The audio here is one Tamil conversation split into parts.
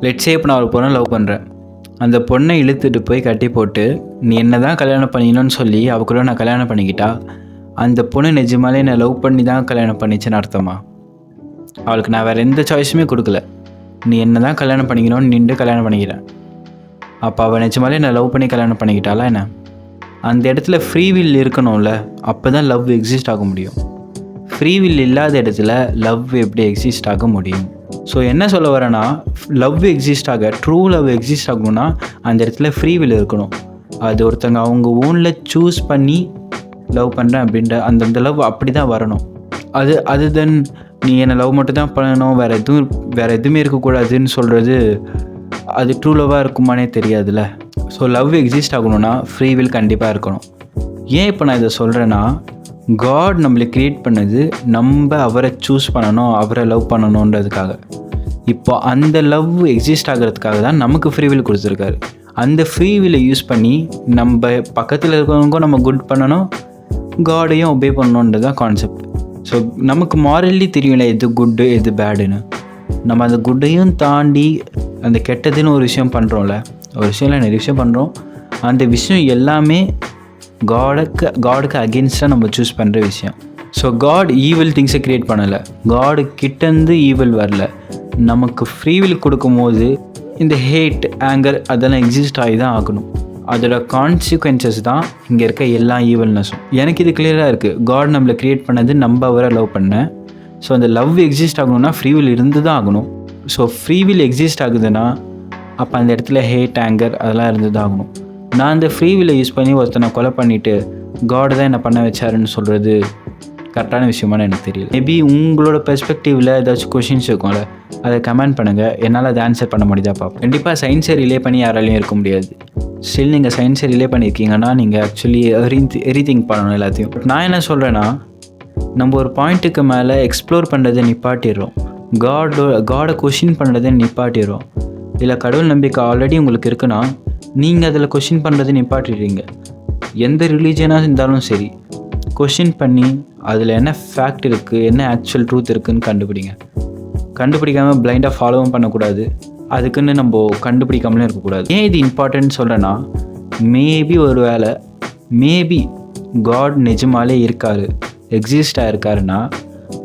லெட்ஸே இப்போ நான் ஒரு பொண்ணை லவ் பண்ணுறேன். அந்த பொண்ணை இழுத்துட்டு போய் கட்டி போட்டு நீ என்ன தான் கல்யாணம் பண்ணிக்கணும்னு சொல்லி அவக்குள்ள நான் கல்யாணம் பண்ணிக்கிட்டா அந்த பொண்ணு நிஜமாலே என்னை லவ் பண்ணி தான் கல்யாணம் பண்ணிச்சுன்னு அர்த்தமா? அவளுக்கு நான் வேறு எந்த சாய்ஸுமே கொடுக்கல. நீ என்ன தான் கல்யாணம் பண்ணிக்கணும்னு நின்று கல்யாணம் பண்ணிக்கிறேன். அப்போ அவள் நிஜமாலே என்னை லவ் பண்ணி கல்யாணம் பண்ணிக்கிட்டாளா என்ன? அந்த இடத்துல ஃப்ரீ வில் இருக்கணும்ல, அப்போ தான் லவ் எக்ஸிஸ்ட் ஆக முடியும். ஃப்ரீ வில் இல்லாத இடத்துல லவ் எப்படி எக்ஸிஸ்ட் ஆக முடியும்? ஸோ என்ன சொல்ல வரேன்னா, லவ் எக்ஸிஸ்ட் ஆக, ட்ரூ லவ் எக்ஸிஸ்ட் ஆகணும்னா அந்த இடத்துல ஃப்ரீ வில் இருக்கணும். அது ஒருத்தங்க அவங்க ஓனில் சூஸ் பண்ணி லவ் பண்ணுறேன் அப்படின்ற அந்த லவ் அப்படி தான் வரணும். அது தென் நீ என்னை லவ் மட்டும் தான் பண்ணணும், வேறு எதுவுமே இருக்கக்கூடாதுன்னு சொல்கிறது அது ட்ரூ லவ்வாக இருக்குமானே தெரியாதுல்ல. ஸோ லவ் எக்ஸிஸ்ட் ஆகணும்னா ஃப்ரீ வில் கண்டிப்பாக இருக்கணும். ஏன் இப்போ நான் இதை சொல்கிறேன்னா, காட் நம்மளை க்ரியேட் பண்ணது நம்ம அவரை சூஸ் பண்ணணும், அவரை லவ் பண்ணணுன்றதுக்காக. இப்போ அந்த லவ் எக்ஸிஸ்ட் ஆகிறதுக்காக தான் நமக்கு ஃப்ரீ வில் கொடுத்துருக்காரு. அந்த ஃப்ரீ வில்லை யூஸ் பண்ணி நம்ம பக்கத்தில் இருக்கிறவங்களுக்கும் நம்ம குட் பண்ணணும், காடையும் ஒபே பண்ணணுன்றது தான் கான்செப்ட். ஸோ நமக்கு மாரலி தெரியல எது குட்டு எது பேடுன்னு. நம்ம அந்த குட்டையும் தாண்டி அந்த கெட்டதுன்னு ஒரு விஷயம் பண்ணுறோம்ல, ஒரு விஷயம் இல்லை நிறைய விஷயம் பண்ணுறோம். அந்த விஷயம் எல்லாமே காடுக்கு அகெயின்ஸ்டாக நம்ம சூஸ் பண்ணுற விஷயம். ஸோ காட் ஈவில் திங்ஸை க்ரியேட் பண்ணலை, காடு கிட்டேருந்து ஈவில் வரல. நமக்கு ஃப்ரீ வில் கொடுக்கும்போது இந்த ஹேட், ஆங்கர் அதெல்லாம் எக்ஸிஸ்ட் ஆகி தான் ஆகணும். அதோட கான்சிக்வன்சஸ் தான் இங்கே இருக்க எல்லா ஈவல்னஸும். எனக்கு இது கிளியராக இருக்குது. காட் நம்மளை க்ரியேட் பண்ணது நம்ம அவரை லவ் பண்ணேன். ஸோ அந்த லவ் எக்ஸிஸ்ட் ஆகணும்னா ஃப்ரீ வில் இருந்து தான் ஆகணும். ஸோ ஃப்ரீ வில் எக்ஸிஸ்ட் ஆகுதுன்னா அப்போ அந்த இடத்துல ஹேட், ஆங்கர் அதெல்லாம் இருந்து தான் ஆகணும். நான் அந்த ஃப்ரீ வில்லை யூஸ் பண்ணி ஒருத்தனை கொலை பண்ணிவிட்டு காட் தான் என்னை பண்ண வச்சாருன்னு சொல்கிறது கரெக்டான விஷயமானு எனக்கு தெரியல. மேபி உங்களோட பெர்ஸ்பெக்டிவில் ஏதாச்சும் கொஷின்ஸ் இருக்கும்ல, அதை கமெண்ட் பண்ணுங்கள். என்னால் அதை ஆன்சர் பண்ண முடியுதா பார்ப்போம். கண்டிப்பாக சயின்ஸை ரிலே பண்ணி யாராலையும் இருக்க முடியாது. ஸ்டில் நீங்கள் சயின்ஸை ரிலே பண்ணியிருக்கீங்கன்னா நீங்கள் ஆக்சுவலி எரிதிங்க் பண்ணணும் எல்லாத்தையும். பட் நான் என்ன சொல்கிறேன்னா, நம்ம ஒரு பாயிண்ட்டுக்கு மேலே எக்ஸ்ப்ளோர் பண்ணுறதை நிப்பாட்டிடுறோம், காடை கொஷின் பண்ணுறதை நிப்பாட்டிடுறோம். இல்லை கடவுள் நம்பிக்கை ஆல்ரெடி உங்களுக்கு இருக்குன்னா நீங்கள் அதில் கொஷின் பண்ணுறதை நிப்பாட்டிடுறீங்க. எந்த ரிலீஜனாக இருந்தாலும் சரி, கொஷின் பண்ணி அதில் என்ன ஃபேக்ட் இருக்குது, என்ன ஆக்சுவல் ட்ரூத் இருக்குதுன்னு கண்டுபிடிக்காமல் பிளைண்டாக ஃபாலோவும் பண்ணக்கூடாது. அதுக்குன்னு நம்ம கண்டுபிடிக்காமலே இருக்கக்கூடாது. ஏன் இது இம்பார்ட்டன்ட் சொல்கிறேன்னா, மேபி காட் நிஜமாலே இருக்கார், எக்ஸிஸ்டாக இருக்காருன்னா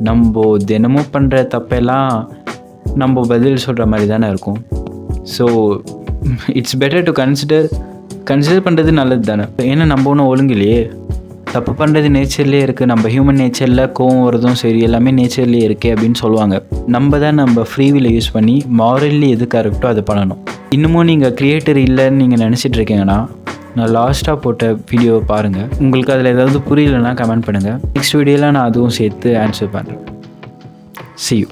நம்ம தினமும் பண்ணுற தப்பெல்லாம் நம்ம பதில் சொல்கிற மாதிரி தானே இருக்கும். So it's better to consider பண்ணுறது நல்லது தானே. ஏன்னா நம்ம ஒன்றும் ஒழுங்கிலையே, தப்பு பண்ணுறது நேச்சர்லேயே இருக்குது. நம்ம ஹியூமன் நேச்சரில் கோவம் வரதும் சரி எல்லாமே நேச்சர்லேயே இருக்கே அப்படின்னு சொல்லுவாங்க. நம்ம ஃப்ரீ வில்லை யூஸ் பண்ணி மாரலி எது கரெக்டோ அதை பண்ணணும். இன்னமும் நீங்கள் க்ரியேட்டர் இல்லைன்னு நீங்கள் நினச்சிட்டு இருக்கீங்கன்னா, நான் லாஸ்ட்டாக போட்ட வீடியோவை பாருங்கள். உங்களுக்கு அதில் ஏதாவது புரியலைன்னா கமெண்ட் பண்ணுங்கள். நெக்ஸ்ட் வீடியோவில் நான் அதுவும் சேர்த்து ஆன்சர் பண்ணுறேன். See you.